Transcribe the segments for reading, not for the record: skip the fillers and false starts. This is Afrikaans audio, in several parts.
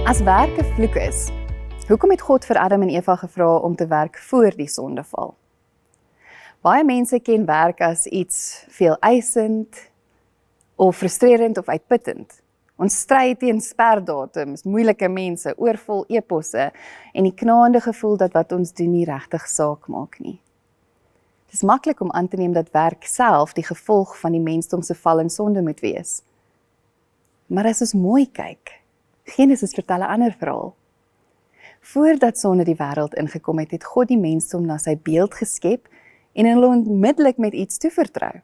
As werk 'n vloek is, hoekom het God vir Adam en Eva gevra om te werk voor die sondeval? Baie mense ken werk as iets veeleisend of frustrerend of uitputtend. Ons stry teen sperdatums, moeilike mense, oorvol e-posse en die knaande gevoel dat wat ons doen nie regtig saak maak nie. Dit is maklik om aan te neem dat werk self die gevolg van die mensdom se val en sonde moet wees. Maar as ons mooi kyk, Genesis vertel 'n ander verhaal. Voordat sonde die wêreld ingekom het God die mensdom na sy beeld geskep en hulle onmiddellik met iets toevertrou.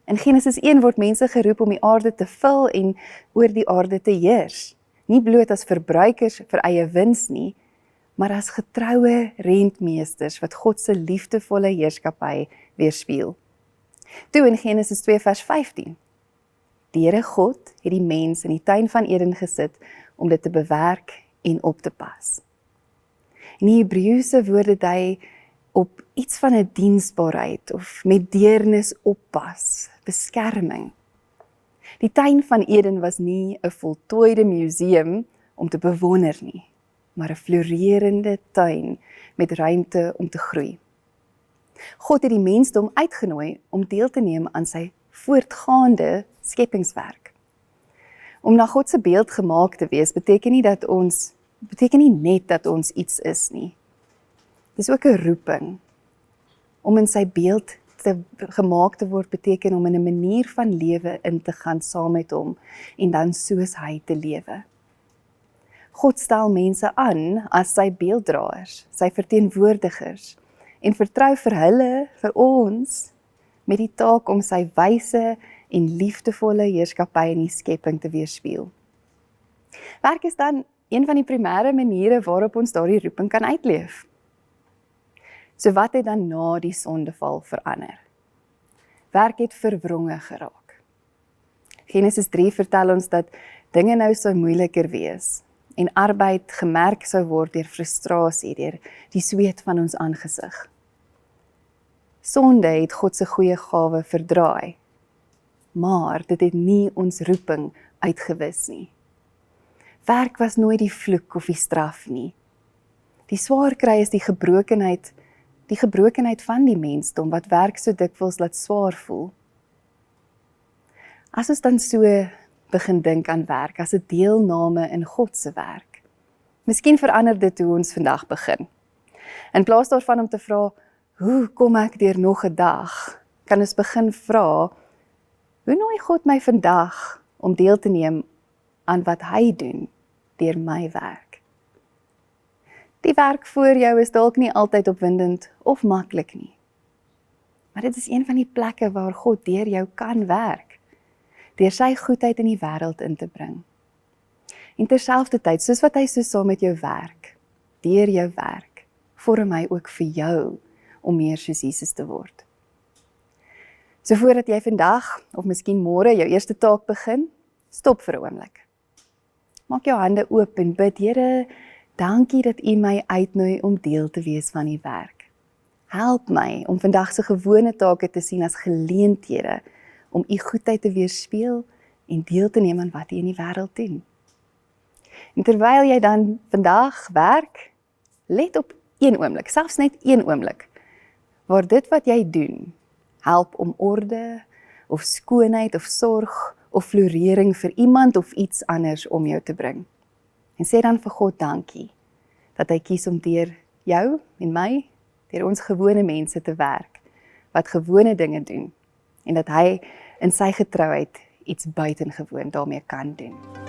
In Genesis 1 word mense geroep om die aarde te vul en oor die aarde te heers. Nie bloot as verbruikers vir eie wins nie, maar as getroue rentmeesters wat God se liefdevolle heerskappy weerspieël. Toe in Genesis 2 vers 15. Die Here God het die mens in die tuin van Eden gesit om dit te bewerk en op te pas. In die Hebreëse woorde dui op iets van 'n diensbaarheid of met deernis oppas, beskerming. Die tuin van Eden was nie 'n voltooide museum om te bewonder nie, maar 'n floreerende tuin met ruimte om te groei. God het die mensdom uitgenooi om deel te neem aan sy voortgaande skepingswerk. Om na God se beeld gemaak te wees beteken nie net dat ons iets is nie. Dis ook 'n roeping. Om in sy beeld gemaak te word beteken om in 'n manier van lewe in te gaan saam met hom en dan soos hy te lewe. God stel mense aan as sy beelddraers, sy verteenwoordigers en vertrou vir ons, met die taak om sy wyse en liefdevolle heerskappy in die skepping te weerspieël. Werk is dan een van die primêre maniere waarop ons daardie roeping kan uitleef. So wat het dan na die sondeval verander? Werk het verwronge geraak. Genesis 3 vertel ons dat dinge nou sou moeiliker wees en arbeid gemerk sou word deur frustrasie, deur die sweet van ons aangesig. Sonde het God se goeie gawe verdraai, maar dit het nie ons roeping uitgewis nie. Werk was nooit die vloek of die straf nie. Die swaar kry is die gebrokenheid van die mensdom wat werk so dikwels laat swaar voel. As ons dan so begin dink aan werk as 'n deelname in God se werk, miskien verander dit hoe ons vandag begin. In plaas daarvan om te vra, hoe kom ek deur nog 'n dag, kan ons begin vra, hoe nooi God my vandag om deel te neem aan wat hy doen deur my werk? Die werk voor jou is dalk nie altyd opwindend of maklik nie. Maar dit is een van die plekke waar God deur jou kan werk, deur sy goedheid in die wêreld in te bring. En terselfdertyd, soos wat hy so saam met jou werk, deur jou werk, vorm hy ook vir jou om meer soos Jesus te word. So voordat jy vandag, of miskien môre, jou eerste taak begin, stop vir 'n oomblik. Maak jou hande oop en bid, Here, dankie dat U my uitnooi om deel te wees van U werk. Help my om vandag se gewone take te sien as geleenthede om U goedheid te weerspieël en deel te neem aan wat U in die wêreld doen. En terwyl jy dan vandag werk, let op een oomblik, selfs net een oomblik, waar dit wat jy doen, help om orde, of skoonheid, of sorg, of florering vir iemand of iets anders om jou te bring. En sê dan vir God dankie, dat hy kies om deur jou en my, deur ons gewone mense te werk, wat gewone dinge doen, en dat hy in sy getrouheid iets buitengewoon daarmee kan doen.